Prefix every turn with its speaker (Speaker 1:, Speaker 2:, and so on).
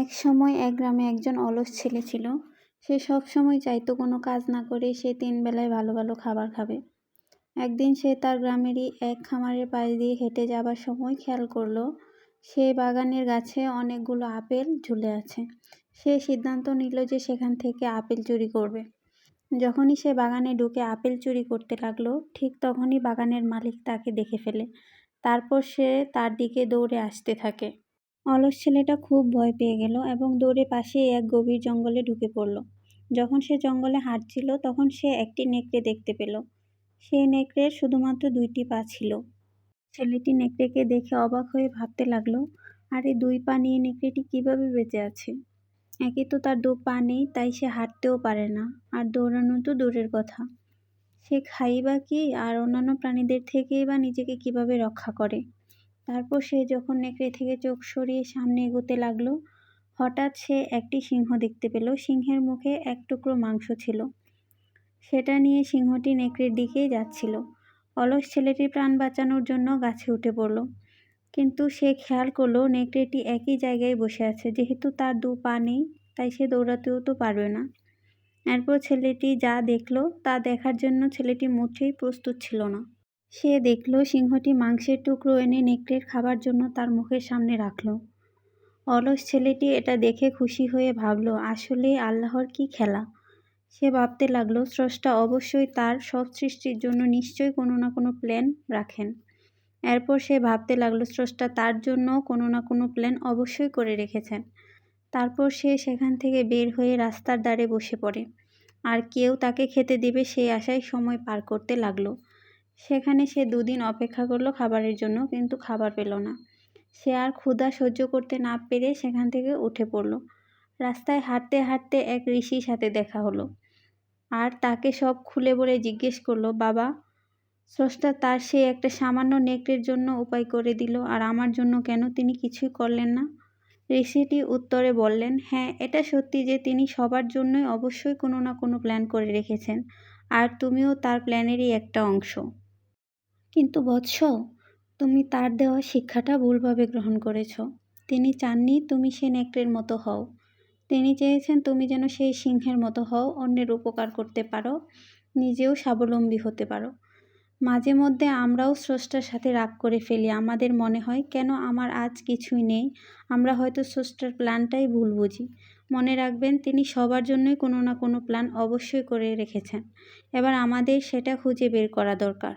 Speaker 1: একসময় এক গ্রামে একজন অলস ছেলে ছিল। সে সবসময় চাইতো কোনো কাজ না করে সে ৩ বেলায় ভালো ভালো খাবার খাবে। একদিন সে তার গ্রামেরই এক খামারের পাশ দিয়ে হেঁটে যাবার সময় খেয়াল করলো সে বাগানের গাছে অনেকগুলো আপেল ঝুলে আছে। সে সিদ্ধান্ত নিল যে সেখান থেকে আপেল চুরি করবে। যখনই সে বাগানে ঢুকে আপেল চুরি করতে লাগলো, ঠিক তখনই বাগানের মালিক তাকে দেখে ফেলে। তারপর সে তার দিকে দৌড়ে আসতে থাকে। অলস ছেলেটা খুব ভয় পেয়ে গেল এবং দৌড়ে পাশেই এক গভীর জঙ্গলে ঢুকে পড়ল। যখন সে জঙ্গলে হাঁটছিল তখন সে একটি নেকড়ে দেখতে পেল। সেই নেকড়ের শুধুমাত্র ২টি পা ছিল। ছেলেটি নেকড়েকে দেখে অবাক হয়ে ভাবতে লাগলো, আরে ২ পা নিয়ে নেকড়েটি কিভাবে বেঁচে আছে? একে তো তার ২ পা নেই, তাই সে হাঁটতেও পারে না, আর দৌড়ানো তো দূরের কথা। সে খাই বা কি, আর অন্যান্য প্রাণীদের থেকেই বা নিজেকে কিভাবে রক্ষা করে? তারপর সে যখন নেকড়ে থেকে চোখ সরিয়ে সামনে এগোতে লাগলো, হঠাৎ সে একটি সিংহ দেখতে পেল। সিংহের মুখে এক টুকরো মাংস ছিল। সেটা নিয়ে সিংহটি নেকড়ের দিকেই যাচ্ছিল। অলস ছেলেটি প্রাণ বাঁচানোর জন্য গাছে উঠে পড়ল, কিন্তু সে খেয়াল করলো নেকড়েটি একই জায়গায় বসে আছে। যেহেতু তার ২ পা নেই, তাই সে দৌড়াতেও তো পারবে না। এরপর ছেলেটি যা দেখলো তা দেখার জন্য ছেলেটি মোটেই প্রস্তুত ছিল না। সে দেখল সিংহটি মাংসের টুকরো এনে নেকড়ের খাবার জন্য তার মুখের সামনে রাখল। অলস ছেলেটি এটা দেখে খুশি হয়ে ভাবল, আসলেই আল্লাহর কি খেলা। সে ভাবতে লাগলো, স্রষ্টা অবশ্যই তার সব সৃষ্টির জন্য নিশ্চয়ই কোনো না কোনো প্ল্যান রাখেন। এরপর সে ভাবতে লাগলো, স্রষ্টা তার জন্য কোনো না কোনো প্ল্যান অবশ্যই করে রেখেছেন। তারপর সে সেখান থেকে বের হয়ে রাস্তার ধারে বসে পড়ে, আর কেউ তাকে খেতে দেবে সেই আশায় সময় পার করতে লাগলো। সেখানে সে ২ দিন অপেক্ষা করলো খাবারের জন্য, কিন্তু খাবার পেল না। সে আর ক্ষুধা সহ্য করতে না পেরে সেখান থেকে উঠে পড়ল। রাস্তায় হাঁটতে হাঁটতে এক ঋষির সাথে দেখা হলো, আর তাকে সব খুলে বলে জিজ্ঞেস করলো, বাবা, স্রষ্টা তার সেই একটা সামান্য নেকড়ের জন্য উপায় করে দিল, আর আমার জন্য কেন তিনি কিছুই করলেন না? ঋষিটি উত্তরে বললেন, হ্যাঁ, এটা সত্যি যে তিনি সবার জন্যই অবশ্যই কোনো না কোনো প্ল্যান করে রেখেছেন, আর তুমিও তার প্ল্যানেরই একটা অংশ। কিন্তু বৎস, তুমি তার দেওয়া শিক্ষাটা ভুলভাবে গ্রহণ করেছ। তিনি চাননি তুমি সে নেকড়ের মতো হও। তিনি চেয়েছেন তুমি যেন সেই সিংহের মতো হও, অন্যের উপকার করতে পারো, নিজেও স্বাবলম্বী হতে পারো। মাঝে মধ্যে আমরাও স্রষ্টার সাথে রাগ করে ফেলি। আমাদের মনে হয়, কেন আমার আজ কিছুই নেই। আমরা হয়তো স্রষ্টার প্ল্যানটাই ভুল বুঝি। মনে রাখবেন, তিনি সবার জন্যই কোনো না কোনো প্ল্যান অবশ্যই করে রেখেছেন। এবার আমাদের সেটা খুঁজে বের করা দরকার।